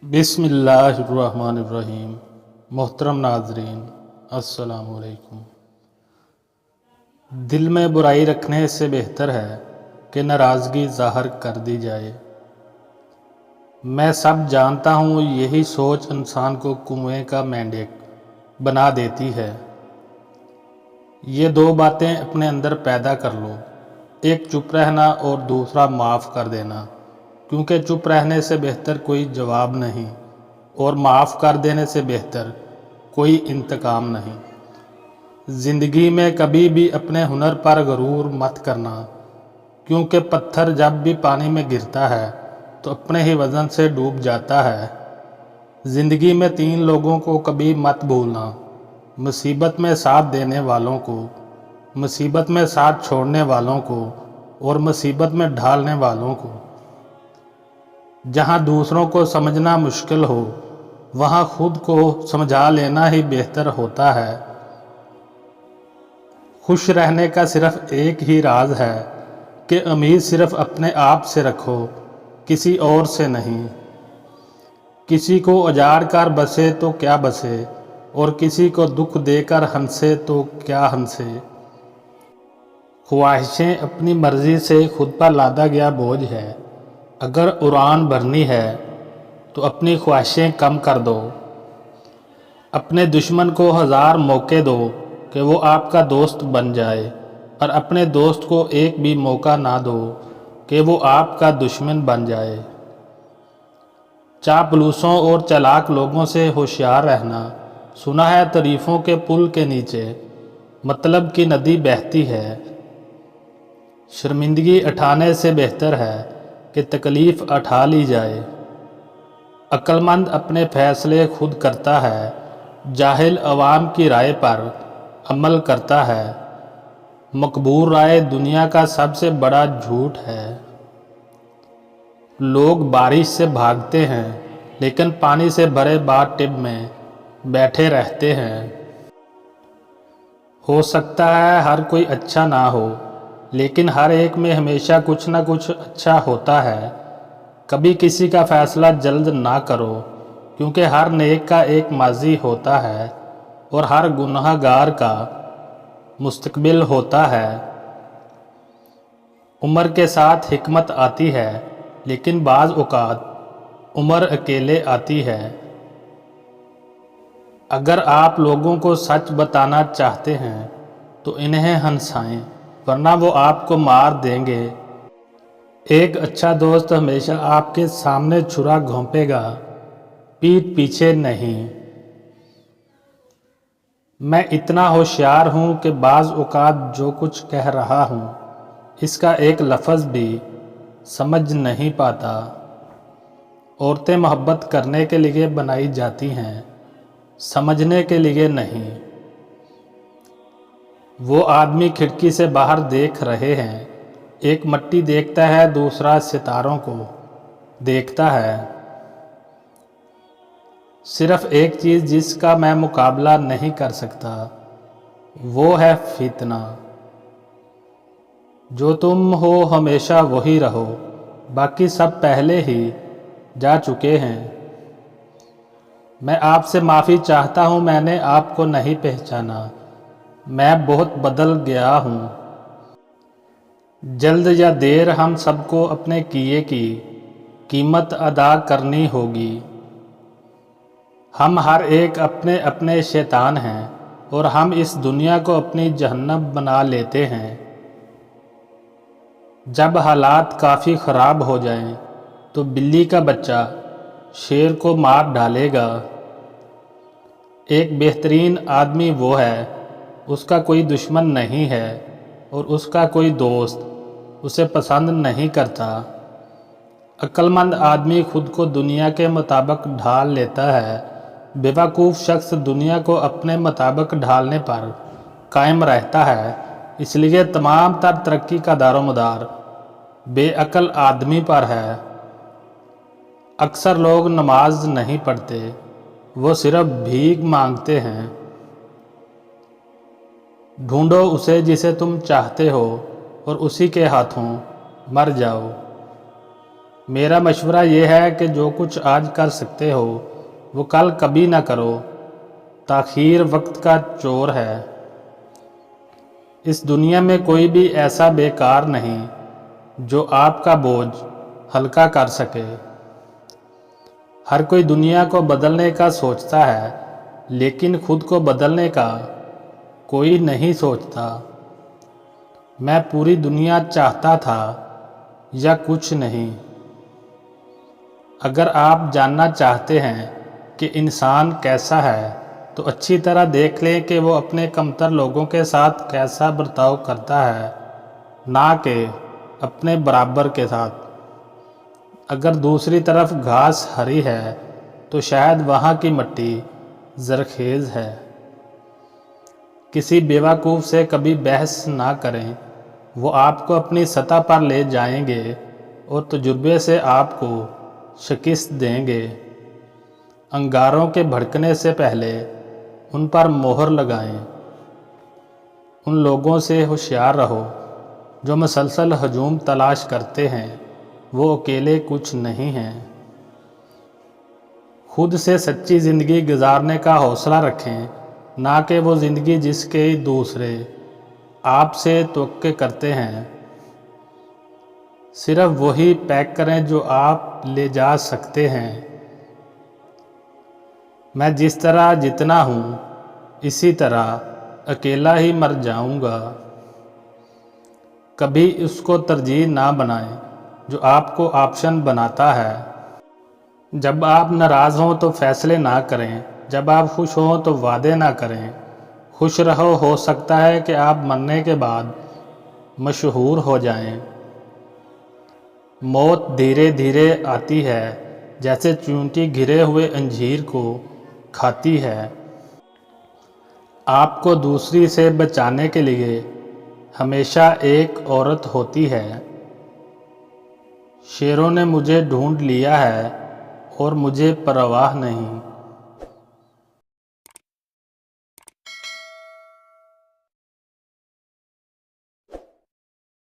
बिस्मिल्लाहिर्रहमानिर्रहीम। मोहतरम नाजरीन, अस्सलाम वालेकुम। दिल में बुराई रखने से बेहतर है कि नाराज़गी ज़ाहिर कर दी जाए। मैं सब जानता हूँ, यही सोच इंसान को कुएं का मेंढक बना देती है। ये दो बातें अपने अंदर पैदा कर लो, एक चुप रहना और दूसरा माफ़ कर देना, क्योंकि चुप रहने से बेहतर कोई जवाब नहीं और माफ़ कर देने से बेहतर कोई इंतकाम नहीं। ज़िंदगी में कभी भी अपने हुनर पर गरूर मत करना, क्योंकि पत्थर जब भी पानी में गिरता है तो अपने ही वज़न से डूब जाता है। ज़िंदगी में 3 लोगों को कभी मत भूलना, मुसीबत में साथ देने वालों को, मुसीबत में साथ छोड़ने वालों को और मुसीबत में ढालने वालों को। जहाँ दूसरों को समझना मुश्किल हो, वहाँ खुद को समझा लेना ही बेहतर होता है। खुश रहने का सिर्फ एक ही राज है कि उम्मीद सिर्फ अपने आप से रखो, किसी और से नहीं। किसी को उजाड़ कर बसे तो क्या बसे, और किसी को दुख देकर हंसे तो क्या हंसे। ख्वाहिशें अपनी मर्जी से खुद पर लादा गया बोझ है। अगर उड़ान भरनी है तो अपनी ख्वाहिशें कम कर दो। अपने दुश्मन को 1000 मौके दो कि वो आपका दोस्त बन जाए, और अपने दोस्त को एक भी मौका ना दो कि वो आपका दुश्मन बन जाए। चापलूसों और चालाक लोगों से होशियार रहना। सुना है तारीफों के पुल के नीचे मतलब की नदी बहती है। शर्मिंदगी उठाने से बेहतर है कि तकलीफ़ उठा ली जाए। अक्लमंद अपने फैसले खुद करता है, जाहिल अवाम की राय पर अमल करता है। मकबूल राय दुनिया का सबसे बड़ा झूठ है। लोग बारिश से भागते हैं, लेकिन पानी से भरे बाथटब में बैठे रहते हैं। हो सकता है हर कोई अच्छा ना हो, लेकिन हर एक में हमेशा कुछ ना कुछ अच्छा होता है। कभी किसी का फ़ैसला जल्द ना करो, क्योंकि हर नेक का एक माजी होता है और हर गुनहगार का मुस्तकबिल होता है। उम्र के साथ हिकमत आती है, लेकिन बाज़ औक़ात उम्र अकेले आती है। अगर आप लोगों को सच बताना चाहते हैं तो इन्हें हंसाएं, वरना वो आपको मार देंगे। एक अच्छा दोस्त हमेशा आपके सामने छुरा घोंपेगा, पीठ पीछे नहीं। मैं इतना होशियार हूँ कि बाज़ औक़ात जो कुछ कह रहा हूँ इसका एक लफ्ज़ भी समझ नहीं पाता। औरतें मोहब्बत करने के लिए बनाई जाती हैं, समझने के लिए नहीं। वो आदमी खिड़की से बाहर देख रहे हैं, एक मिट्टी देखता है, दूसरा सितारों को देखता है। सिर्फ एक चीज़ जिसका मैं मुकाबला नहीं कर सकता, वो है फितना। जो तुम हो हमेशा वही रहो, बाकी सब पहले ही जा चुके हैं। मैं आपसे माफ़ी चाहता हूँ, मैंने आपको नहीं पहचाना, मैं बहुत बदल गया हूँ। जल्द या देर हम सबको अपने किए की कीमत अदा करनी होगी। हम हर एक अपने अपने शैतान हैं और हम इस दुनिया को अपनी जहन्नम बना लेते हैं। जब हालात काफ़ी ख़राब हो जाएं, तो बिल्ली का बच्चा शेर को मार डालेगा। एक बेहतरीन आदमी वो है, उसका कोई दुश्मन नहीं है और उसका कोई दोस्त उसे पसंद नहीं करता। अक्लमंद आदमी खुद को दुनिया के मुताबिक ढाल लेता है, बेवकूफ़ शख्स दुनिया को अपने मुताबिक ढालने पर कायम रहता है। इसलिए तमाम तर तरक्की का दारोमदार बेअक्ल आदमी पर है। अक्सर लोग नमाज नहीं पढ़ते, वो सिर्फ भीख मांगते हैं। ढूंढो उसे जिसे तुम चाहते हो और उसी के हाथों मर जाओ। मेरा मशवरा ये है कि जो कुछ आज कर सकते हो वो कल कभी ना करो। ताख़ीर वक्त का चोर है। इस दुनिया में कोई भी ऐसा बेकार नहीं जो आपका बोझ हल्का कर सके। हर कोई दुनिया को बदलने का सोचता है, लेकिन खुद को बदलने का कोई नहीं सोचता। मैं पूरी दुनिया चाहता था या कुछ नहीं। अगर आप जानना चाहते हैं कि इंसान कैसा है तो अच्छी तरह देख लें कि वो अपने कमतर लोगों के साथ कैसा बर्ताव करता है, ना कि अपने बराबर के साथ। अगर दूसरी तरफ घास हरी है तो शायद वहाँ की मिट्टी ज़रख़ेज़ है। किसी बेवकूफ़ से कभी बहस ना करें, वो आपको अपनी सतह पर ले जाएंगे और तजुर्बे से आपको शिकस्त देंगे। अंगारों के भड़कने से पहले उन पर मोहर लगाएं। उन लोगों से होशियार रहो जो मुसलसल हजूम तलाश करते हैं, वो अकेले कुछ नहीं हैं। खुद से सच्ची ज़िंदगी गुजारने का हौसला रखें, ना कि वो ज़िंदगी जिसके दूसरे आपसे तवक्को करते हैं। सिर्फ वही पैक करें जो आप ले जा सकते हैं। मैं जिस तरह जितना हूँ इसी तरह अकेला ही मर जाऊँगा। कभी उसको तरजीह ना बनाएं जो आपको ऑप्शन बनाता है। जब आप नाराज़ हों तो फैसले ना करें, जब आप खुश हों तो वादे ना करें। खुश रहो, हो सकता है कि आप मरने के बाद मशहूर हो जाएं। मौत धीरे धीरे आती है, जैसे चींटी घिरे हुए अंजीर को खाती है। आपको दूसरी से बचाने के लिए हमेशा एक औरत होती है। शेरों ने मुझे ढूंढ लिया है और मुझे परवाह नहीं।